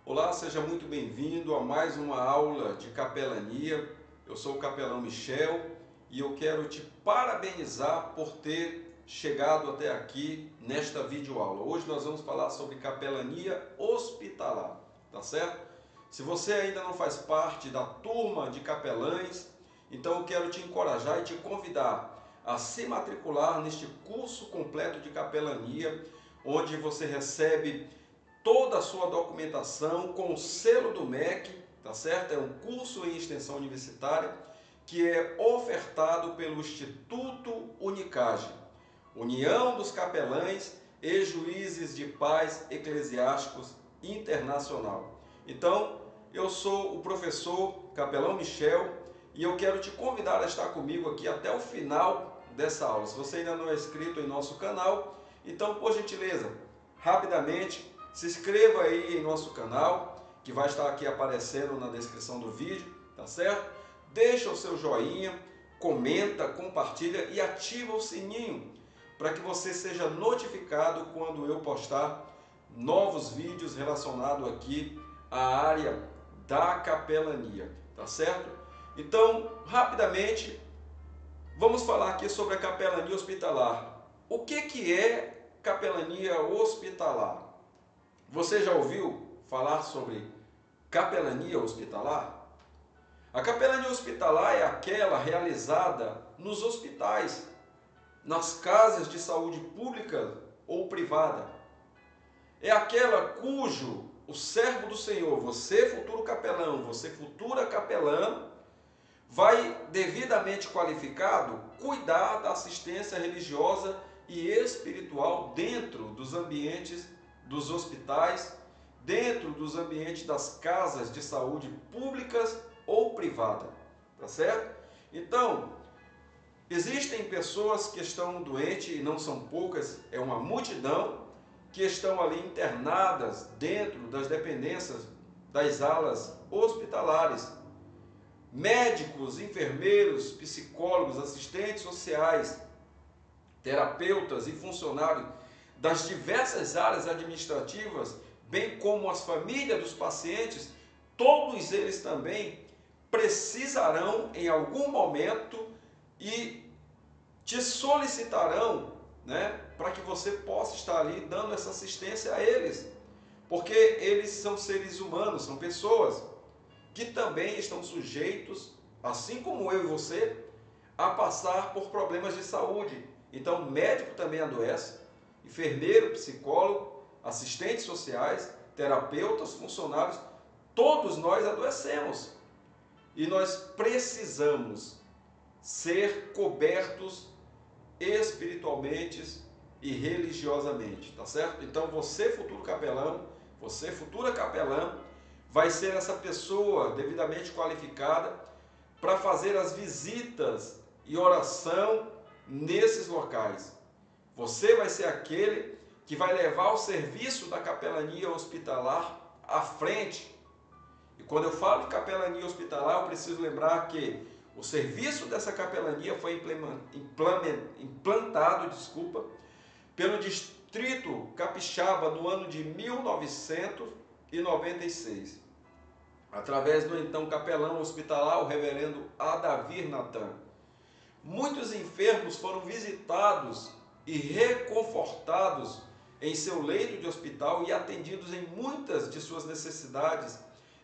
Olá, seja muito bem-vindo a mais uma aula de capelania. Eu sou o capelão Michel e eu quero te parabenizar por ter chegado até aqui nesta videoaula. Hoje nós vamos falar sobre capelania hospitalar, tá certo? Se você ainda não faz parte da turma de capelães, então eu quero te encorajar e te convidar a se matricular neste curso completo de capelania, onde você recebe toda a sua documentação com o selo do MEC, tá certo? É um curso em extensão universitária que é ofertado pelo Instituto Unicage, União dos Capelães e Juízes de Paz Eclesiásticos Internacional. Então, eu sou o professor Capelão Michel e eu quero te convidar a estar comigo aqui até o final dessa aula. Se você ainda não é inscrito em nosso canal, então, por gentileza, rapidamente, se inscreva aí em nosso canal, que vai estar aqui aparecendo na descrição do vídeo, tá certo? Deixa o seu joinha, comenta, compartilha e ativa o sininho para que você seja notificado quando eu postar novos vídeos relacionados aqui à área da capelania, tá certo? Então, rapidamente, vamos falar aqui sobre a capelania hospitalar. O que é capelania hospitalar? Você já ouviu falar sobre capelania hospitalar? A capelania hospitalar é aquela realizada nos hospitais, nas casas de saúde pública ou privada. É aquela cujo o servo do Senhor, você futuro capelão, você futura capelã, vai devidamente qualificado cuidar da assistência religiosa e espiritual dentro dos ambientes dos hospitais, dentro dos ambientes das casas de saúde públicas ou privadas, tá certo? Então, existem pessoas que estão doentes, e não são poucas, é uma multidão, que estão ali internadas dentro das dependências das alas hospitalares. Médicos, enfermeiros, psicólogos, assistentes sociais, terapeutas e funcionários das diversas áreas administrativas, bem como as famílias dos pacientes, todos eles também precisarão em algum momento e te solicitarão, né, para que você possa estar ali dando essa assistência a eles, porque eles são seres humanos, são pessoas que também estão sujeitos, assim como eu e você, a passar por problemas de saúde. Então, médico também adoece, enfermeiro, psicólogo, assistentes sociais, terapeutas, funcionários, todos nós adoecemos. E nós precisamos ser cobertos espiritualmente e religiosamente, tá certo? Então, você futuro capelão, você futura capelã, vai ser essa pessoa devidamente qualificada para fazer as visitas e oração nesses locais. Você vai ser aquele que vai levar o serviço da capelania hospitalar à frente. E quando eu falo de capelania hospitalar, eu preciso lembrar que o serviço dessa capelania foi implantado, pelo Distrito Capixaba no ano de 1996, através do então capelão hospitalar, o reverendo Adavir Natan. Muitos enfermos foram visitados e reconfortados em seu leito de hospital e atendidos em muitas de suas necessidades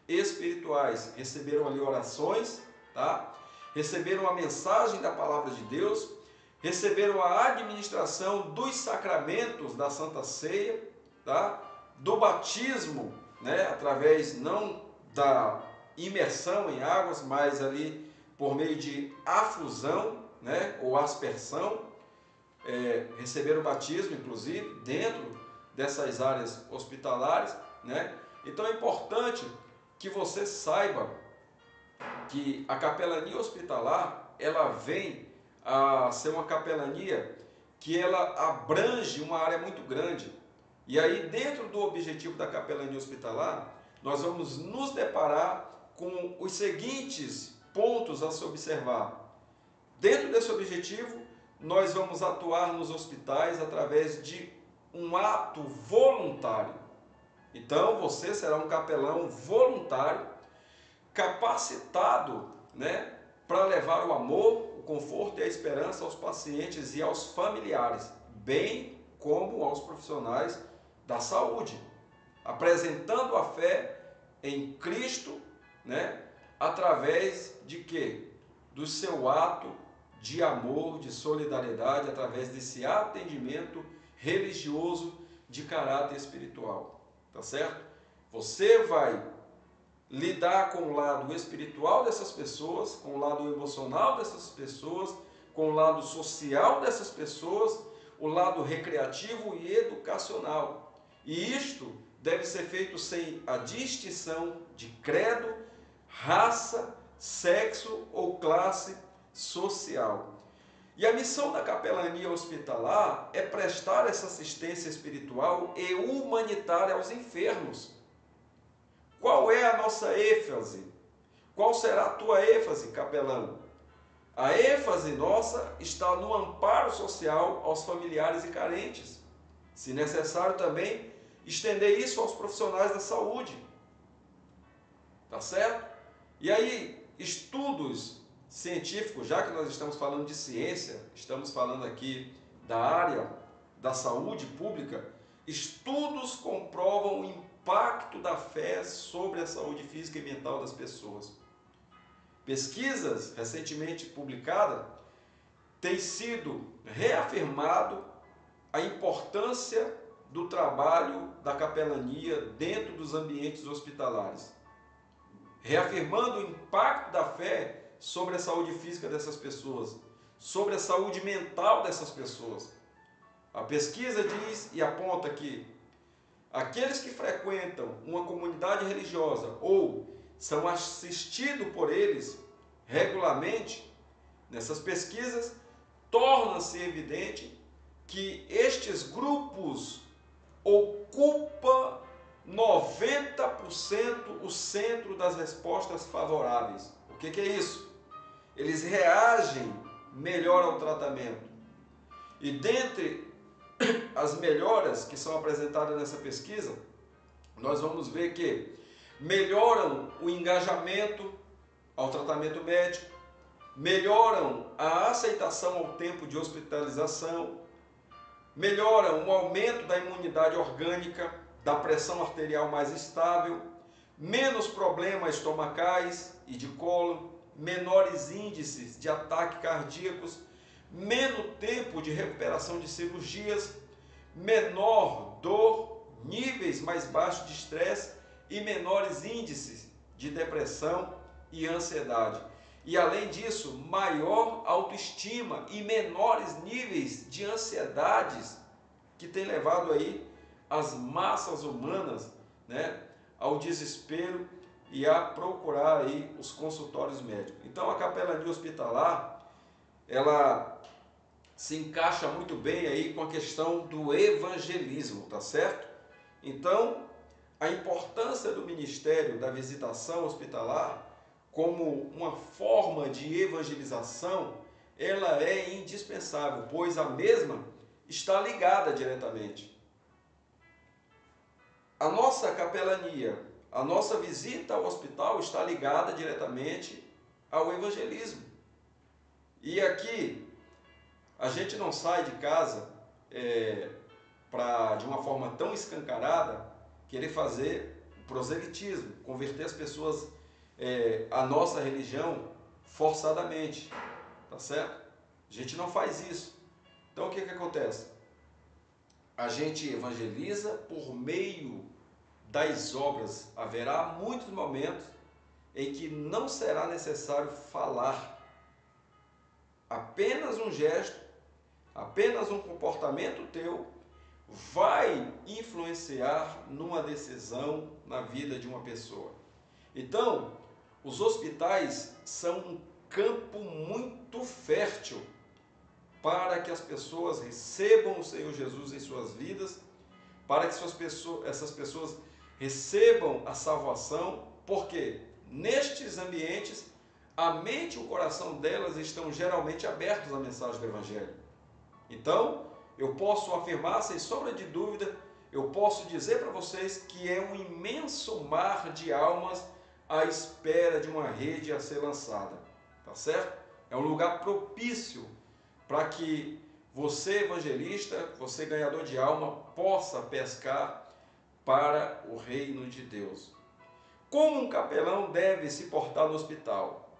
espirituais. Receberam ali orações, tá? Receberam a mensagem da palavra de Deus, receberam a administração dos sacramentos da Santa Ceia, tá? Do batismo, né? Através não da imersão em águas, mas ali por meio de afusão, né? Ou aspersão, receberam o batismo, inclusive, dentro dessas áreas hospitalares, né? Então é importante que você saiba que a capelania hospitalar, ela vem a ser uma capelania que ela abrange uma área muito grande. E aí, dentro do objetivo da capelania hospitalar, nós vamos nos deparar com os seguintes pontos a se observar. Dentro desse objetivo, nós vamos atuar nos hospitais através de um ato voluntário. Então você será um capelão voluntário, capacitado, né, para levar o amor, o conforto e a esperança aos pacientes e aos familiares, bem como aos profissionais da saúde, apresentando a fé em Cristo, né, através de quê? Do seu ato de amor, de solidariedade, através desse atendimento religioso de caráter espiritual, tá certo? Você vai lidar com o lado espiritual dessas pessoas, com o lado emocional dessas pessoas, com o lado social dessas pessoas, o lado recreativo e educacional. E isto deve ser feito sem a distinção de credo, raça, sexo ou classe social. E a missão da capelania hospitalar é prestar essa assistência espiritual e humanitária aos enfermos. Qual é a nossa ênfase? Qual será a tua ênfase, capelão? A ênfase nossa está no amparo social aos familiares e carentes. Se necessário também, estender isso aos profissionais da saúde. Tá certo? E aí, estudos científicos, já que nós estamos falando de ciência, estamos falando aqui da área da saúde pública, estudos comprovam o impacto da fé sobre a saúde física e mental das pessoas. Pesquisas recentemente publicadas têm sido reafirmado a importância do trabalho da capelania dentro dos ambientes hospitalares, reafirmando o impacto da fé sobre a saúde física dessas pessoas, sobre a saúde mental dessas pessoas. A pesquisa diz e aponta que aqueles que frequentam uma comunidade religiosa ou são assistidos por eles regularmente, nessas pesquisas, torna-se evidente que estes grupos ocupam 90% o centro das respostas favoráveis. O que é isso? Eles reagem melhor ao tratamento. E dentre as melhoras que são apresentadas nessa pesquisa, nós vamos ver que melhoram o engajamento ao tratamento médico, melhoram a aceitação ao tempo de hospitalização, melhoram o aumento da imunidade orgânica, da pressão arterial mais estável, menos problemas estomacais e de cólon, menores índices de ataques cardíacos, menos tempo de recuperação de cirurgias, menor dor, níveis mais baixos de estresse e menores índices de depressão e ansiedade. E além disso, maior autoestima e menores níveis de ansiedades que tem levado aí as massas humanas, né, ao desespero e a procurar aí os consultórios médicos. Então a capelania hospitalar, ela se encaixa muito bem aí com a questão do evangelismo, tá certo? Então, a importância do ministério da visitação hospitalar como uma forma de evangelização, ela é indispensável, pois a mesma está ligada diretamente. A nossa capelania, a nossa visita ao hospital está ligada diretamente ao evangelismo. E aqui, a gente não sai de casa para, de uma forma tão escancarada, querer fazer o proselitismo, converter as pessoas à nossa religião forçadamente, tá certo? A gente não faz isso. Então o que acontece? A gente evangeliza por meio das obras. Haverá muitos momentos em que não será necessário falar. Apenas um gesto, apenas um comportamento teu vai influenciar numa decisão na vida de uma pessoa. Então, os hospitais são um campo muito fértil para que as pessoas recebam o Senhor Jesus em suas vidas, para que essas pessoas recebam a salvação, porque nestes ambientes a mente e o coração delas estão geralmente abertos à mensagem do Evangelho. Então, eu posso afirmar sem sombra de dúvida eu posso dizer para vocês que é um imenso mar de almas à espera de uma rede a ser lançada, tá certo? É um lugar propício para que você, evangelista, você ganhador de alma, possa pescar para o reino de Deus. Como um capelão deve se portar no hospital?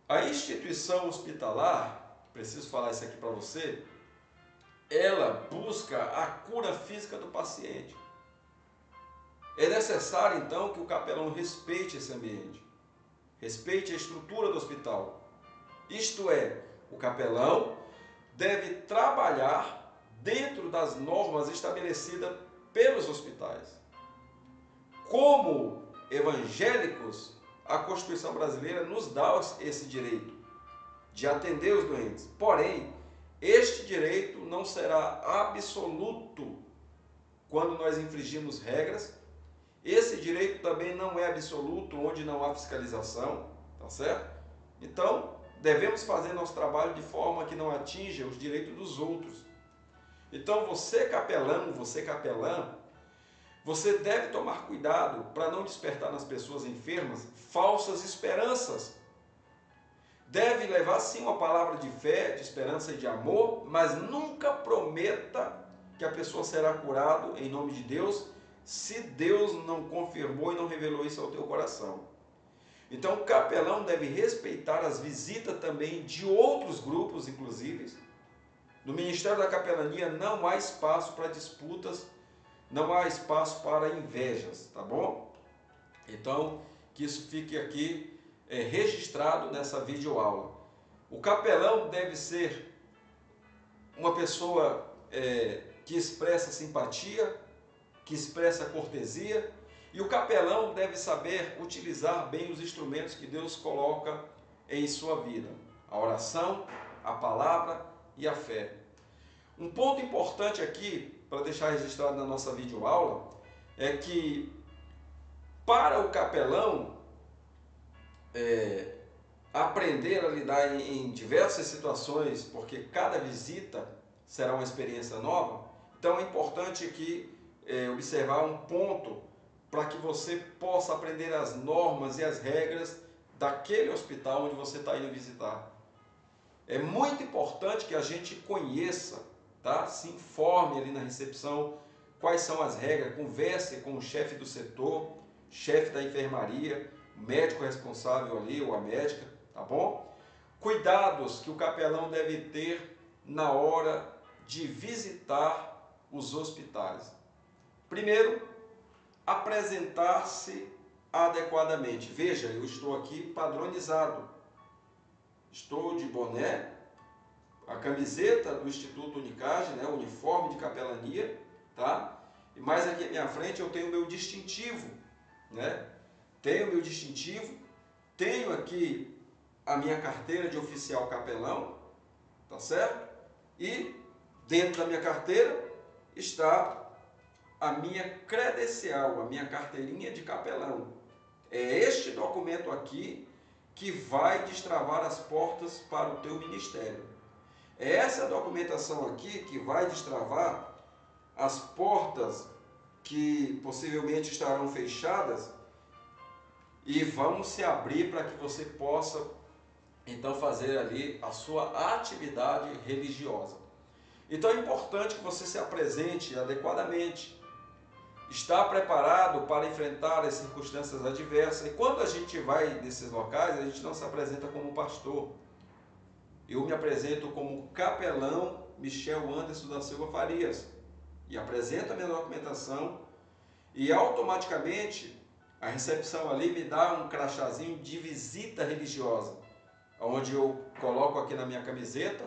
A instituição hospitalar, preciso falar isso aqui para você, ela busca a cura física do paciente. É necessário, então, que o capelão respeite esse ambiente, respeite a estrutura do hospital. Isto é, o capelão deve trabalhar dentro das normas estabelecidas pelos hospitais. Como evangélicos, a Constituição brasileira nos dá esse direito de atender os doentes. Porém, este direito não será absoluto quando nós infringimos regras. Esse direito também não é absoluto onde não há fiscalização, tá certo? Então, devemos fazer nosso trabalho de forma que não atinja os direitos dos outros. Então, você capelão, você capelã, você deve tomar cuidado para não despertar nas pessoas enfermas falsas esperanças. Deve levar sim uma palavra de fé, de esperança e de amor, mas nunca prometa que a pessoa será curada em nome de Deus, se Deus não confirmou e não revelou isso ao teu coração. Então o capelão deve respeitar as visitas também de outros grupos, inclusive. No Ministério da Capelania não há espaço para disputas, não há espaço para invejas, tá bom? Então, que isso fique aqui registrado nessa videoaula. O capelão deve ser uma pessoa que expressa simpatia, que expressa cortesia, e o capelão deve saber utilizar bem os instrumentos que Deus coloca em sua vida: a oração, a palavra e a fé. Um ponto importante aqui, para deixar registrado na nossa videoaula, é que para o capelão aprender a lidar em diversas situações, porque cada visita será uma experiência nova, então é importante aqui observar um ponto para que você possa aprender as normas e as regras daquele hospital onde você está indo visitar. É muito importante que a gente conheça, tá? Se informe ali na recepção quais são as regras, converse com o chefe do setor, chefe da enfermaria, o médico responsável ali ou a médica, tá bom? Cuidados que o capelão deve ter na hora de visitar os hospitais. Primeiro, apresentar-se adequadamente. Veja, eu estou aqui padronizado. Estou de boné, a camiseta do Instituto Unicage, né, o uniforme de capelania, tá? E mais aqui à minha frente eu tenho o meu distintivo, né? Tenho o meu distintivo, tenho aqui a minha carteira de oficial capelão, tá certo? E dentro da minha carteira está a minha credencial, a minha carteirinha de capelão. É este documento aqui que vai destravar as portas para o teu ministério. É essa documentação aqui que vai destravar as portas que possivelmente estarão fechadas e vão se abrir para que você possa então fazer ali a sua atividade religiosa. Então é importante que você se apresente adequadamente, está preparado para enfrentar as circunstâncias adversas. E quando a gente vai nesses locais, a gente não se apresenta como pastor. Eu me apresento como capelão Michel Anderson da Silva Farias e apresento a minha documentação e automaticamente a recepção ali me dá um crachazinho de visita religiosa, onde eu coloco aqui na minha camiseta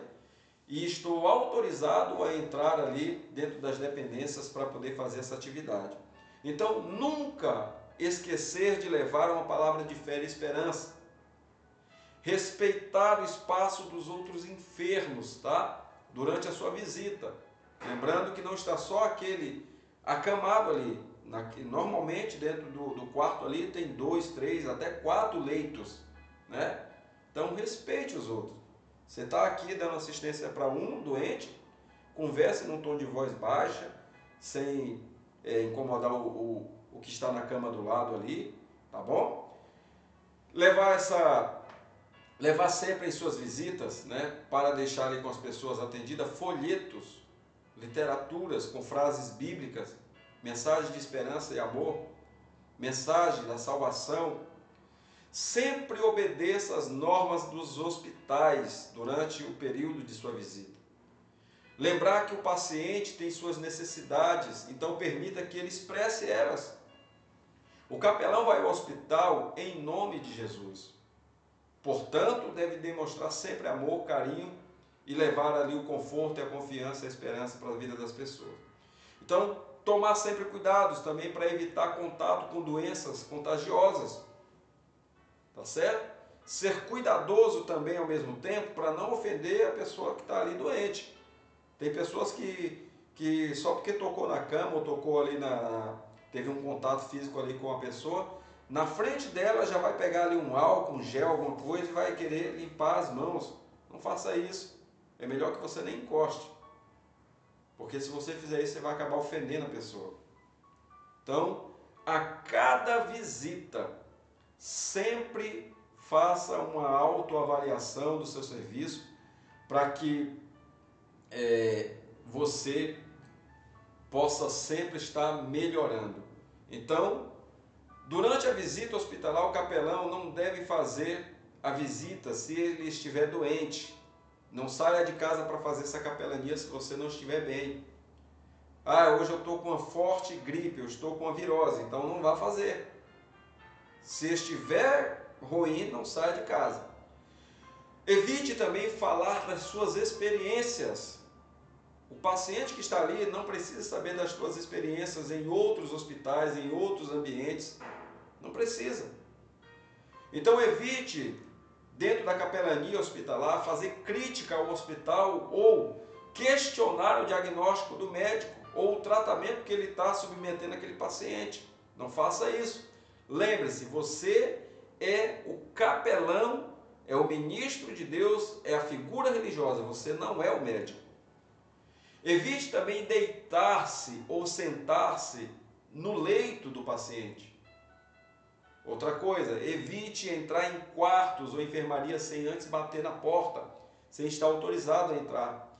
e estou autorizado a entrar ali dentro das dependências para poder fazer essa atividade. Então, nunca esquecer de levar uma palavra de fé e esperança. Respeitar o espaço dos outros enfermos, tá? Durante a sua visita. Lembrando que não está só aquele acamado ali. Normalmente, dentro do quarto ali, tem 2, 3, até 4 leitos, né? Então, respeite os outros. Você está aqui dando assistência para um doente, converse num tom de voz baixa, sem incomodar o que está na cama do lado ali, tá bom? Levar sempre em suas visitas, né, para deixar ali com as pessoas atendidas, folhetos, literaturas com frases bíblicas, mensagens de esperança e amor, mensagem da salvação. Sempre obedeça às normas dos hospitais durante o período de sua visita. Lembrar que o paciente tem suas necessidades, então permita que ele expresse elas. O capelão vai ao hospital em nome de Jesus. Portanto, deve demonstrar sempre amor, carinho e levar ali o conforto, a confiança e a esperança para a vida das pessoas. Então, tomar sempre cuidados também para evitar contato com doenças contagiosas. Tá certo? Ser cuidadoso também ao mesmo tempo para não ofender a pessoa que está ali doente. Tem pessoas que só porque tocou na cama ou tocou ali teve um contato físico ali com a pessoa, na frente dela já vai pegar ali um álcool, um gel, alguma coisa e vai querer limpar as mãos. Não faça isso. É melhor que você nem encoste. Porque se você fizer isso, você vai acabar ofendendo a pessoa. Então, a cada visita, sempre faça uma autoavaliação do seu serviço para que você possa sempre estar melhorando. Então, durante a visita hospitalar, o capelão não deve fazer a visita se ele estiver doente. Não saia de casa para fazer essa capelania se você não estiver bem. Hoje eu estou com uma forte gripe, eu estou com uma virose, então não vá fazer. Se estiver ruim, não saia de casa. Evite também falar das suas experiências. O paciente que está ali não precisa saber das suas experiências em outros hospitais, em outros ambientes. Não precisa. Então evite, dentro da capelania hospitalar, fazer crítica ao hospital ou questionar o diagnóstico do médico ou o tratamento que ele está submetendo aquele paciente. Não faça isso. Lembre-se, você é o capelão, é o ministro de Deus, é a figura religiosa, você não é o médico. Evite também deitar-se ou sentar-se no leito do paciente. Outra coisa, evite entrar em quartos ou enfermaria sem antes bater na porta, sem estar autorizado a entrar.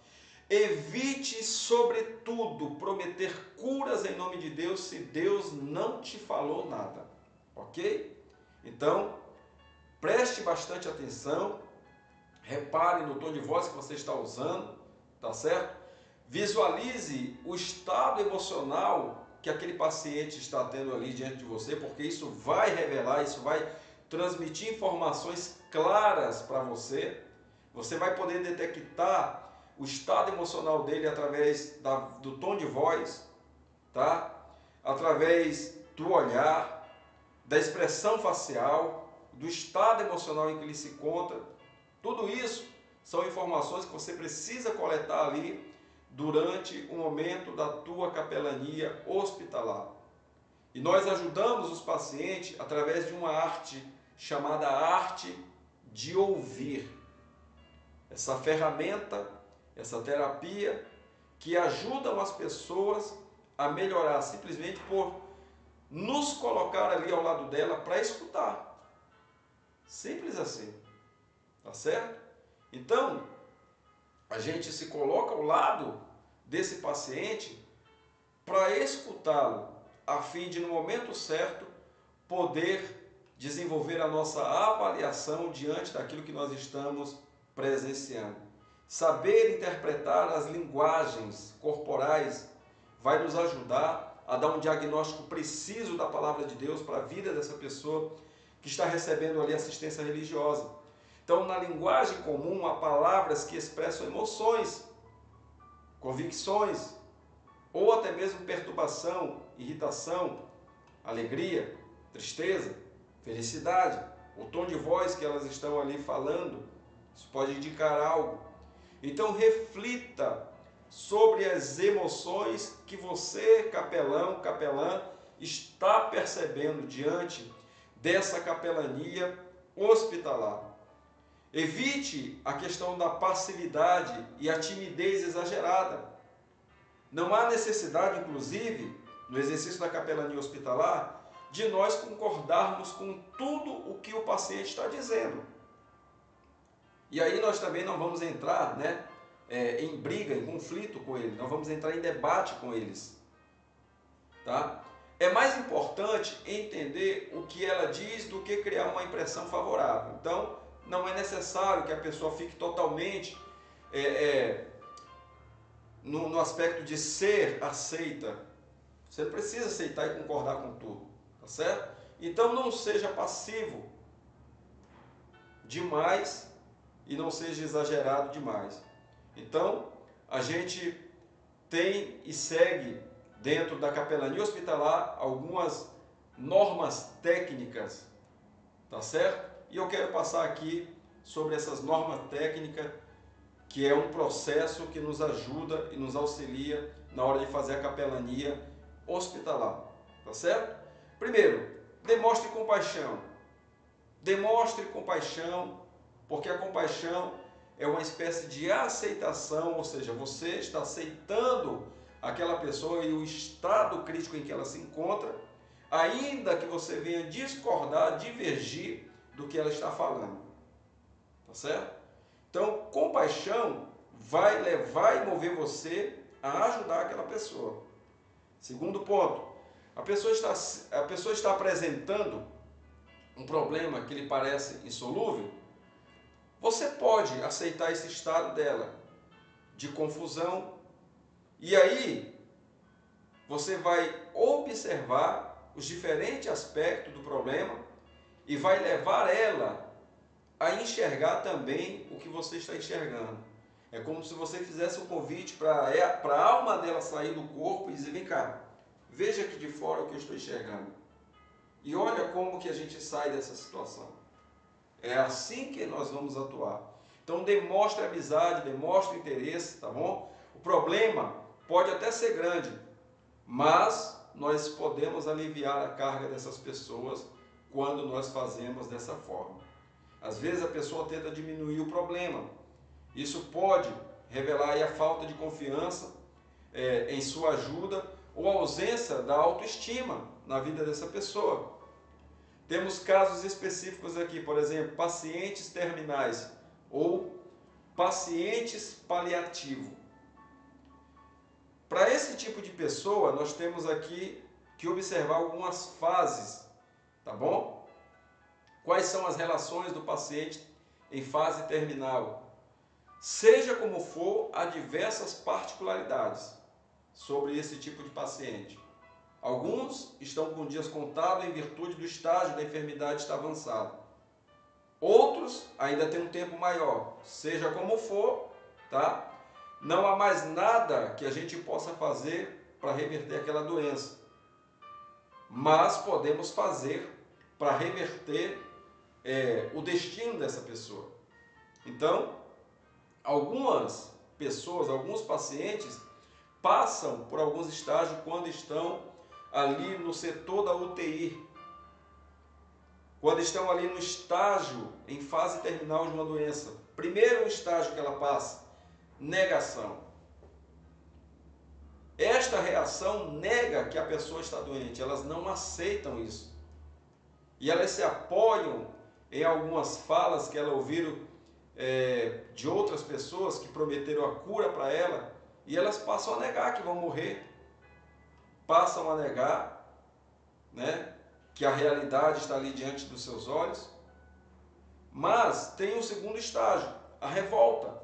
Evite, sobretudo, prometer curas em nome de Deus se Deus não te falou nada. Ok? Então, preste bastante atenção, repare no tom de voz que você está usando, tá certo? Visualize o estado emocional que aquele paciente está tendo ali diante de você, porque isso vai revelar, isso vai transmitir informações claras para você. Você vai poder detectar o estado emocional dele através do tom de voz, tá? Através do olhar, da expressão facial, do estado emocional em que ele se encontra. Tudo isso são informações que você precisa coletar ali durante o momento da tua capelania hospitalar. E nós ajudamos os pacientes através de uma arte chamada arte de ouvir. Essa ferramenta, essa terapia que ajudam as pessoas a melhorar simplesmente por nos colocar ali ao lado dela para escutar. Simples assim. Tá certo? Então, a gente se coloca ao lado desse paciente para escutá-lo, a fim de, no momento certo, poder desenvolver a nossa avaliação diante daquilo que nós estamos presenciando. Saber interpretar as linguagens corporais vai nos ajudar a dar um diagnóstico preciso da palavra de Deus para a vida dessa pessoa que está recebendo ali assistência religiosa. Então, na linguagem comum, há palavras que expressam emoções, convicções, ou até mesmo perturbação, irritação, alegria, tristeza, felicidade. O tom de voz que elas estão ali falando, isso pode indicar algo. Então, reflita sobre as emoções que você, capelão, capelã, está percebendo diante dessa capelania hospitalar. Evite a questão da passividade e a timidez exagerada. Não há necessidade, inclusive, no exercício da capelania hospitalar, de nós concordarmos com tudo o que o paciente está dizendo. E aí nós também não vamos entrar, né, em briga, em conflito com ele, não vamos entrar em debate com eles. Tá? É mais importante entender o que ela diz do que criar uma impressão favorável. Então, não é necessário que a pessoa fique totalmente no aspecto de ser aceita. Você não precisa aceitar e concordar com tudo, tá certo? Então, não seja passivo demais e não seja exagerado demais. Então, a gente tem e segue dentro da capelania hospitalar algumas normas técnicas, tá certo? E eu quero passar aqui sobre essas normas técnicas, que é um processo que nos ajuda e nos auxilia na hora de fazer a capelania hospitalar, tá certo? Primeiro, demonstre compaixão. Demonstre compaixão, porque a compaixão é uma espécie de aceitação, ou seja, você está aceitando aquela pessoa e o estado crítico em que ela se encontra, ainda que você venha discordar, divergir do que ela está falando. Tá certo? Então, compaixão vai levar e mover você a ajudar aquela pessoa. Segundo ponto, a pessoa está apresentando um problema que lhe parece insolúvel. Você pode aceitar esse estado dela de confusão, e aí você vai observar os diferentes aspectos do problema e vai levar ela a enxergar também o que você está enxergando. É como se você fizesse um convite para a alma dela sair do corpo e dizer: vem cá, veja aqui de fora o que eu estou enxergando. E olha como que a gente sai dessa situação. É assim que nós vamos atuar. Então demonstre amizade, demonstre interesse, tá bom? O problema pode até ser grande, mas nós podemos aliviar a carga dessas pessoas quando nós fazemos dessa forma. Às vezes a pessoa tenta diminuir o problema. Isso pode revelar aí a falta de confiança em sua ajuda ou a ausência da autoestima na vida dessa pessoa. Temos casos específicos aqui, por exemplo, pacientes terminais ou pacientes paliativos. Para esse tipo de pessoa, nós temos aqui que observar algumas fases, tá bom? Quais são as relações do paciente em fase terminal? Seja como for, há diversas particularidades sobre esse tipo de paciente. Alguns estão com dias contados em virtude do estágio da enfermidade estar avançado. Outros ainda têm um tempo maior. Seja como for, tá? Não há mais nada que a gente possa fazer para reverter aquela doença. Mas podemos fazer para reverter o destino dessa pessoa. Então, algumas pessoas, alguns pacientes passam por alguns estágios quando estão ali no setor da UTI, quando estão ali no estágio, em fase terminal de uma doença. Primeiro estágio que ela passa, negação. Esta reação nega que a pessoa está doente, elas não aceitam isso. E elas se apoiam em algumas falas que elas ouviram de outras pessoas que prometeram a cura para ela, e elas passam a negar que vão morrer, passam a negar, né, que a realidade está ali diante dos seus olhos. Mas tem um segundo estágio, a revolta.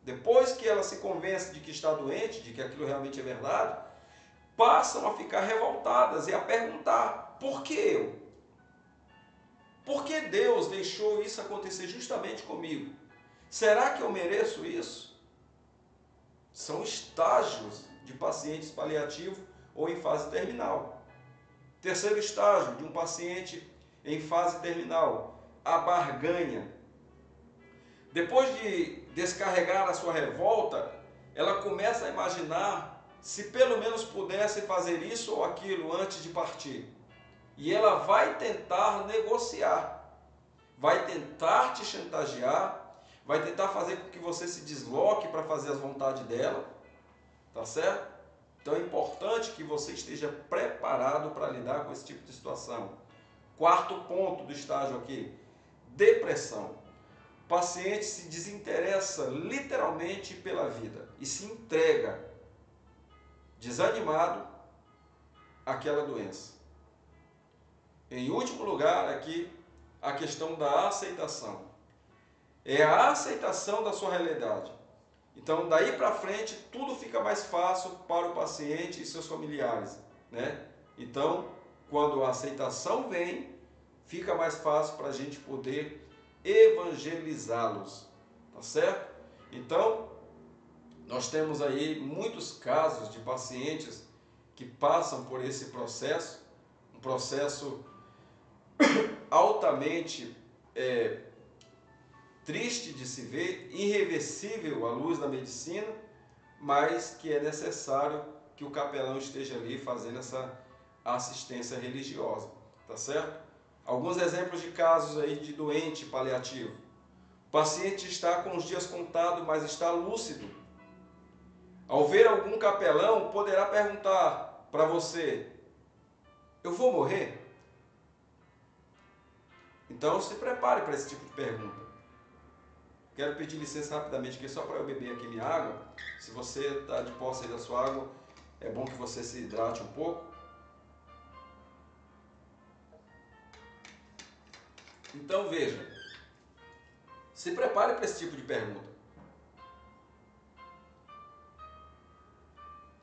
Depois que ela se convence de que está doente, de que aquilo realmente é verdade, passam a ficar revoltadas e a perguntar: por que eu? Por que Deus deixou isso acontecer justamente comigo? Será que eu mereço isso? São estágios de pacientes paliativos ou em fase terminal. Terceiro estágio de um paciente em fase terminal, a barganha. Depois de descarregar a sua revolta, ela começa a imaginar se pelo menos pudesse fazer isso ou aquilo antes de partir. E ela vai tentar negociar, vai tentar te chantagear, vai tentar fazer com que você se desloque para fazer as vontades dela, tá certo? Então é importante que você esteja preparado para lidar com esse tipo de situação. Quarto ponto do estágio aqui, depressão. O paciente se desinteressa literalmente pela vida e se entrega desanimado àquela doença. Em último lugar aqui, a questão da aceitação. É a aceitação da sua realidade. Então, daí para frente, tudo fica mais fácil para o paciente e seus familiares, né? Então, quando a aceitação vem, fica mais fácil para a gente poder evangelizá-los, tá certo? Então, nós temos aí muitos casos de pacientes que passam por esse processo, um processo altamente triste de se ver, irreversível à luz da medicina, mas que é necessário que o capelão esteja ali fazendo essa assistência religiosa, tá certo? Alguns exemplos de casos aí de doente paliativo. O paciente está com os dias contados, mas está lúcido. Ao ver algum capelão, poderá perguntar para você: eu vou morrer? Então se prepare para esse tipo de pergunta. Quero pedir licença rapidamente aqui, só para eu beber aqui minha água. Se você está de posse aí da sua água, é bom que você se hidrate um pouco. Então veja, se prepare para esse tipo de pergunta.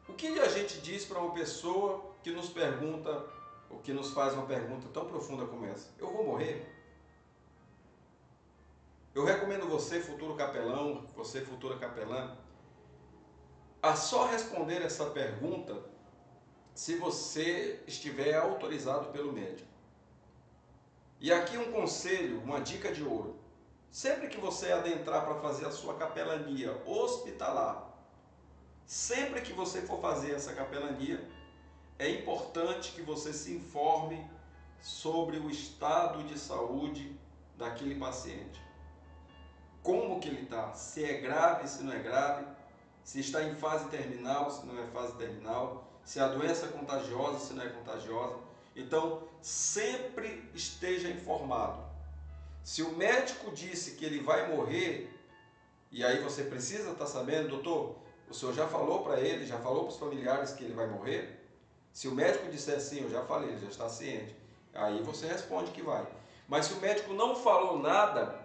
O que a gente diz para uma pessoa que nos pergunta, ou que nos faz uma pergunta tão profunda como essa? Eu vou morrer? Eu recomendo você, futuro capelão, você, futura capelã, a só responder essa pergunta se você estiver autorizado pelo médico. E aqui um conselho, uma dica de ouro. Sempre que você adentrar para fazer a sua capelania hospitalar, sempre que você for fazer essa capelania, é importante que você se informe sobre o estado de saúde daquele paciente. Como que ele está, se é grave, se não é grave, se está em fase terminal, se não é fase terminal, se a doença é contagiosa, se não é contagiosa. Então, sempre esteja informado. Se o médico disse que ele vai morrer, e aí você precisa estar sabendo, doutor, o senhor já falou para ele, já falou para os familiares que ele vai morrer? Se o médico disser sim, eu já falei, ele já está ciente. Aí você responde que vai. Mas se o médico não falou nada,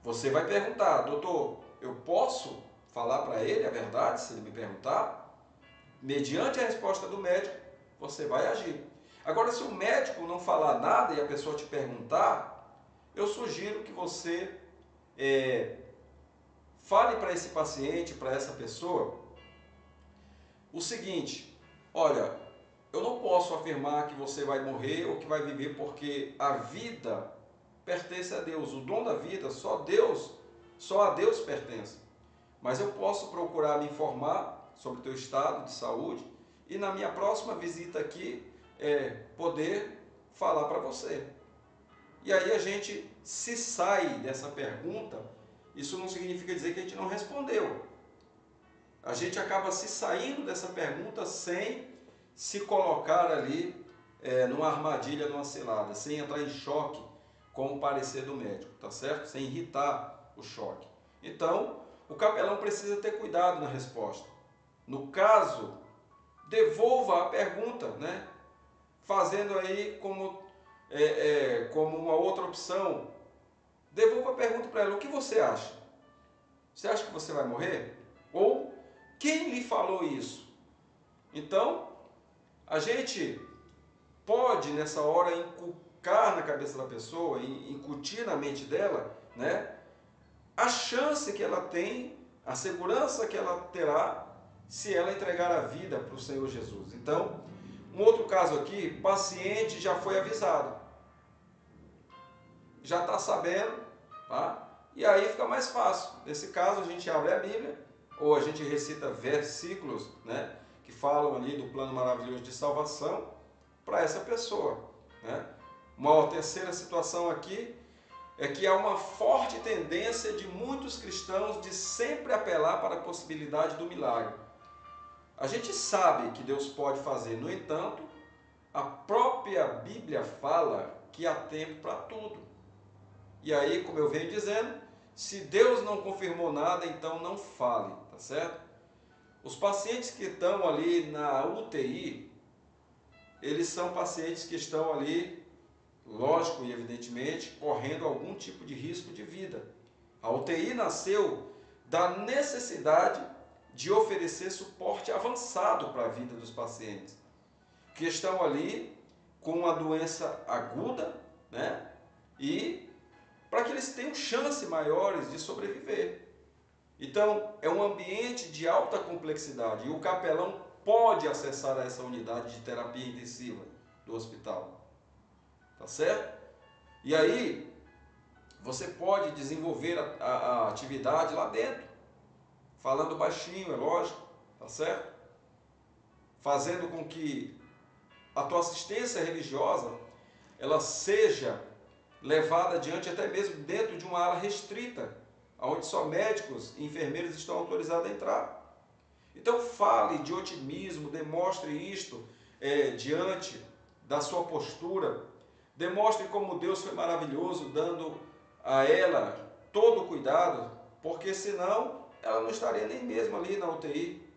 você vai perguntar: doutor, eu posso falar para ele a verdade se ele me perguntar? Mediante a resposta do médico, você vai agir. Agora, se o médico não falar nada e a pessoa te perguntar, eu sugiro que você fale para esse paciente, para essa pessoa, o seguinte: olha, eu não posso afirmar que você vai morrer ou que vai viver, porque a vida pertence a Deus. O dom da vida, só a Deus pertence. Mas eu posso procurar me informar sobre o teu estado de saúde e na minha próxima visita aqui poder falar para você. E aí a gente se sai dessa pergunta, isso não significa dizer que a gente não respondeu. A gente acaba se saindo dessa pergunta sem se colocar ali numa armadilha, numa cilada, sem entrar em choque com o parecer do médico, tá certo? Sem irritar o choque. Então, o capelão precisa ter cuidado na resposta. No caso, devolva a pergunta, né? Fazendo aí como uma outra opção. Devolva a pergunta para ela: o que você acha? Você acha que você vai morrer? Ou quem lhe falou isso? Então, a gente pode nessa hora inculcar na cabeça da pessoa, incutir na mente dela, né, a chance que ela tem, a segurança que ela terá se ela entregar a vida para o Senhor Jesus. Então, um outro caso aqui: paciente já foi avisado, já está sabendo, tá? E aí fica mais fácil. Nesse caso, a gente abre a Bíblia, ou a gente recita versículos, né, que falam ali do plano maravilhoso de salvação para essa pessoa, né? Uma terceira situação aqui é que há uma forte tendência de muitos cristãos de sempre apelar para a possibilidade do milagre. A gente sabe que Deus pode fazer, no entanto, a própria Bíblia fala que há tempo para tudo. E aí, como eu venho dizendo, se Deus não confirmou nada, então não fale, tá certo? Os pacientes que estão ali na UTI, eles são pacientes que estão ali, lógico e evidentemente, correndo algum tipo de risco de vida. A UTI nasceu da necessidade de oferecer suporte avançado para a vida dos pacientes, que estão ali com uma doença aguda, né? E para que eles tenham chances maiores de sobreviver. Então, é um ambiente de alta complexidade e o capelão pode acessar essa unidade de terapia intensiva do hospital, tá certo? E aí, você pode desenvolver a atividade lá dentro, falando baixinho, é lógico, tá certo? Fazendo com que a tua assistência religiosa ela seja levada adiante até mesmo dentro de uma ala restrita, onde só médicos e enfermeiros estão autorizados a entrar. Então fale de otimismo, demonstre isto diante da sua postura, demonstre como Deus foi maravilhoso, dando a ela todo o cuidado, porque senão ela não estaria nem mesmo ali na UTI.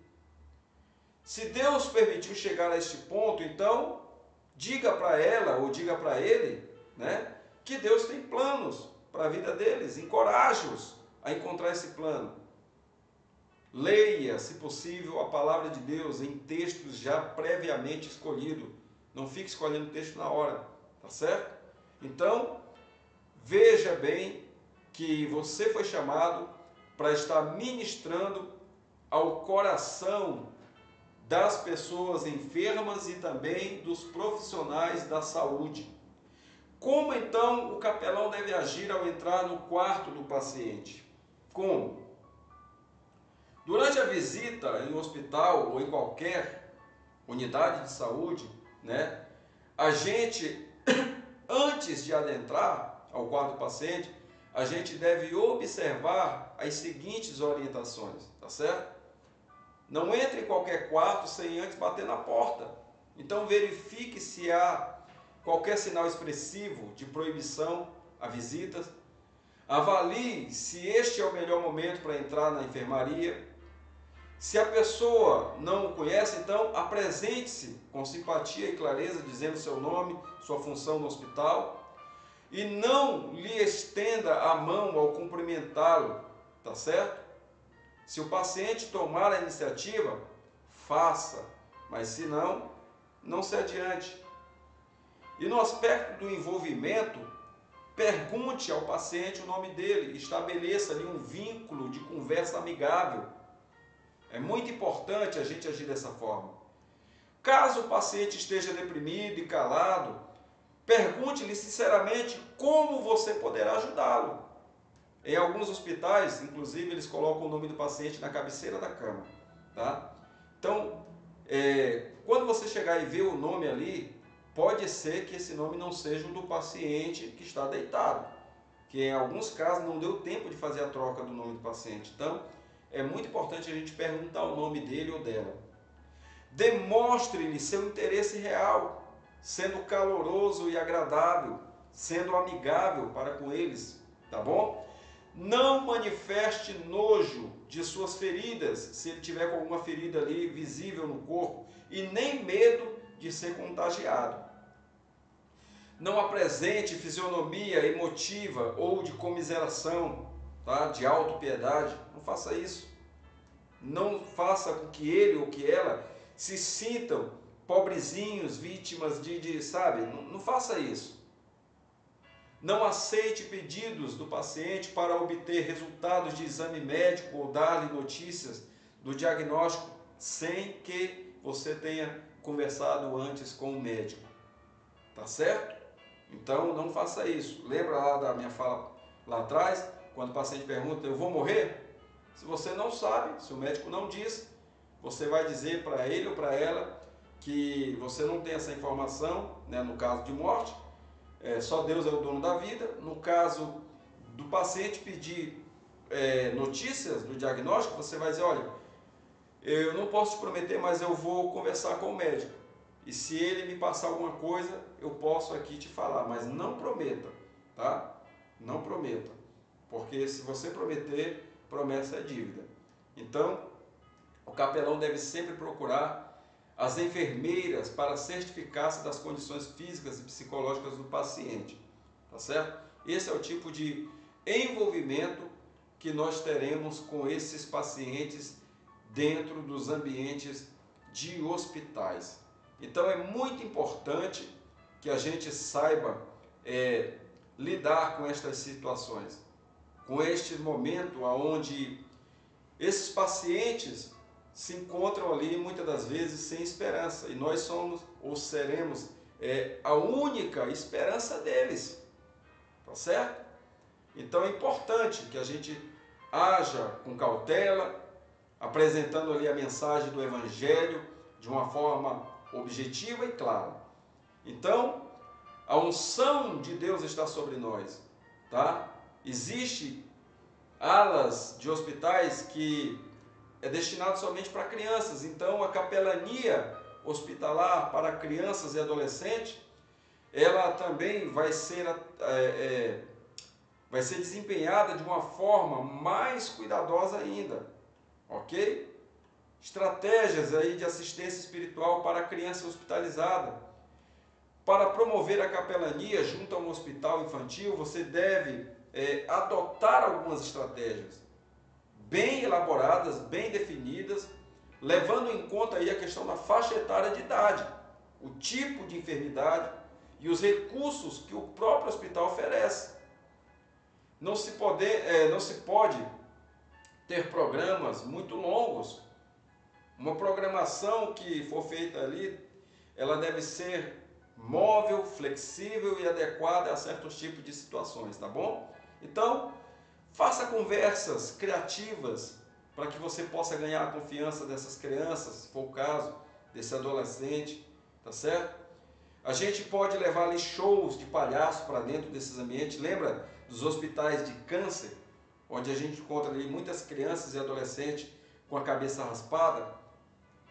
Se Deus permitiu chegar a este ponto, então diga para ela ou diga para ele, né, que Deus tem planos para a vida deles, encoraje-os a encontrar esse plano. Leia, se possível, a palavra de Deus em textos já previamente escolhidos. Não fique escolhendo texto na hora, tá certo? Então, veja bem que você foi chamado para estar ministrando ao coração das pessoas enfermas e também dos profissionais da saúde. Como então o capelão deve agir ao entrar no quarto do paciente? Como? Durante a visita em um hospital ou em qualquer unidade de saúde, né, a gente, antes de adentrar ao quarto do paciente, a gente deve observar as seguintes orientações, tá certo? Não entre em qualquer quarto sem antes bater na porta. Então verifique se há qualquer sinal expressivo de proibição a visitas. Avalie se este é o melhor momento para entrar na enfermaria. Se a pessoa não o conhece, então apresente-se com simpatia e clareza, dizendo seu nome, sua função no hospital. E não lhe estenda a mão ao cumprimentá-lo, tá certo? Se o paciente tomar a iniciativa, faça, mas se não, não se adiante. E no aspecto do envolvimento, pergunte ao paciente o nome dele, estabeleça ali um vínculo de conversa amigável. É muito importante a gente agir dessa forma. Caso o paciente esteja deprimido e calado, pergunte-lhe sinceramente como você poderá ajudá-lo. Em alguns hospitais, inclusive, eles colocam o nome do paciente na cabeceira da cama, tá? Então, quando você chegar e ver o nome ali, pode ser que esse nome não seja o do paciente que está deitado, que em alguns casos não deu tempo de fazer a troca do nome do paciente. Então, é muito importante a gente perguntar o nome dele ou dela. Demonstre-lhe seu interesse real, sendo caloroso e agradável, sendo amigável para com eles, tá bom? Não manifeste nojo de suas feridas, se ele tiver com alguma ferida ali visível no corpo, e nem medo de ser contagiado. Não apresente fisionomia emotiva ou de comiseração, tá? De autopiedade. Não faça isso. Não faça com que ele ou que ela se sintam pobrezinhos, vítimas sabe? Não faça isso. Não aceite pedidos do paciente para obter resultados de exame médico ou dar-lhe notícias do diagnóstico sem que você tenha conversado antes com o médico. Tá certo? Então não faça isso. Lembra lá da minha fala lá atrás, quando o paciente pergunta, eu vou morrer? Se você não sabe, se o médico não diz, você vai dizer para ele ou para ela que você não tem essa informação, né, no caso de morte. Só Deus é o dono da vida. No caso do paciente pedir notícias do diagnóstico, você vai dizer, olha, eu não posso te prometer, mas eu vou conversar com o médico. E se ele me passar alguma coisa, eu posso aqui te falar, mas não prometa, tá? Não prometa, porque se você prometer, promessa é dívida. Então, o capelão deve sempre procurar as enfermeiras para certificar-se das condições físicas e psicológicas do paciente, tá certo? Esse é o tipo de envolvimento que nós teremos com esses pacientes dentro dos ambientes de hospitais. Então é muito importante que a gente saiba lidar com estas situações, com este momento onde esses pacientes se encontram ali muitas das vezes sem esperança, e nós somos ou seremos a única esperança deles, tá certo? Então é importante que a gente haja com cautela, apresentando ali a mensagem do Evangelho de uma forma objetiva e clara. Então, a unção de Deus está sobre nós, tá? Existe alas de hospitais que é destinado somente para crianças, então a capelania hospitalar para crianças e adolescentes, ela também vai ser desempenhada de uma forma mais cuidadosa ainda, ok? Estratégias aí de assistência espiritual para a criança hospitalizada. Para promover a capelania junto a um hospital infantil, você deve adotar algumas estratégias bem elaboradas, bem definidas, levando em conta aí a questão da faixa etária de idade, o tipo de enfermidade e os recursos que o próprio hospital oferece. Não se pode ter programas muito longos. Uma programação que for feita ali, ela deve ser móvel, flexível e adequada a certos tipos de situações, tá bom? Então, faça conversas criativas para que você possa ganhar a confiança dessas crianças, se for o caso, desse adolescente, tá certo? A gente pode levar ali shows de palhaço para dentro desses ambientes. Lembra dos hospitais de câncer, onde a gente encontra ali muitas crianças e adolescentes com a cabeça raspada,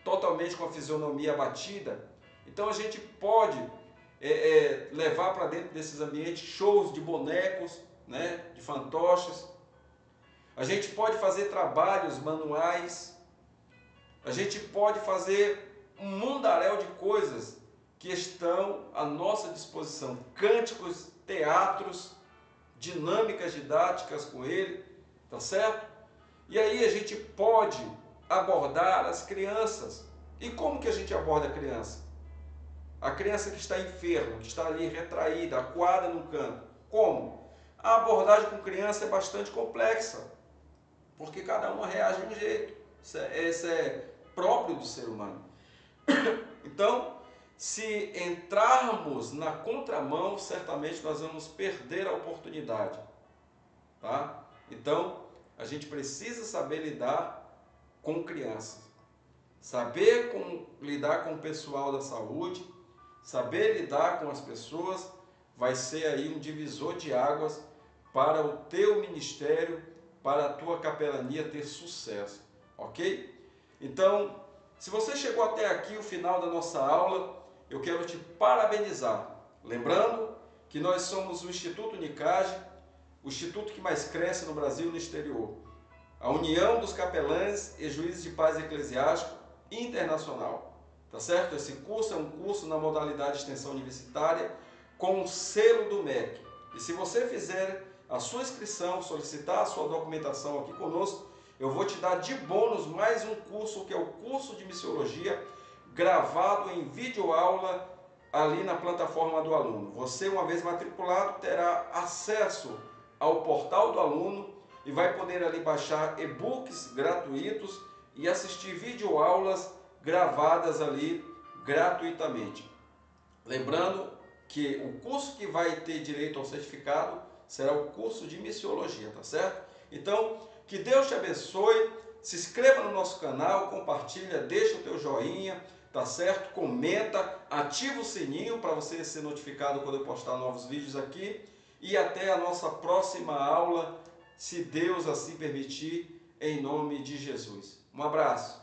totalmente com a fisionomia abatida? Então a gente pode levar para dentro desses ambientes shows de bonecos, né, de fantoches. A gente pode fazer trabalhos manuais. A gente pode fazer um mundaréu de coisas que estão à nossa disposição. Cânticos, teatros, dinâmicas didáticas com ele, tá certo? E aí a gente pode abordar as crianças. E como que a gente aborda a criança? A criança que está enferma, que está ali retraída, acuada no canto. Como? A abordagem com criança é bastante complexa, porque cada uma reage de um jeito. Isso é próprio do ser humano. Então, se entrarmos na contramão, certamente nós vamos perder a oportunidade, tá? Então, a gente precisa saber lidar com crianças, saber lidar com o pessoal da saúde, saber lidar com as pessoas, vai ser aí um divisor de águas para o teu ministério, para a tua capelania ter sucesso, ok? Então, se você chegou até aqui, o final da nossa aula, eu quero te parabenizar. Lembrando que nós somos o Instituto Unicage, o instituto que mais cresce no Brasil e no exterior. A União dos Capelães e Juízes de Paz Eclesiástico Internacional. Tá certo? Esse curso é um curso na modalidade de extensão universitária com o selo do MEC. E se você fizer a sua inscrição, solicitar a sua documentação aqui conosco, eu vou te dar de bônus mais um curso, que é o curso de missiologia, gravado em videoaula ali na plataforma do aluno. Você, uma vez matriculado, terá acesso ao portal do aluno e vai poder ali baixar e-books gratuitos e assistir videoaulas gravadas ali gratuitamente. Lembrando que o curso que vai ter direito ao certificado será o curso de missiologia, tá certo? Então, que Deus te abençoe, se inscreva no nosso canal, compartilha, deixa o teu joinha, tá certo? Comenta, ativa o sininho para você ser notificado quando eu postar novos vídeos aqui e até a nossa próxima aula, se Deus assim permitir, em nome de Jesus. Um abraço.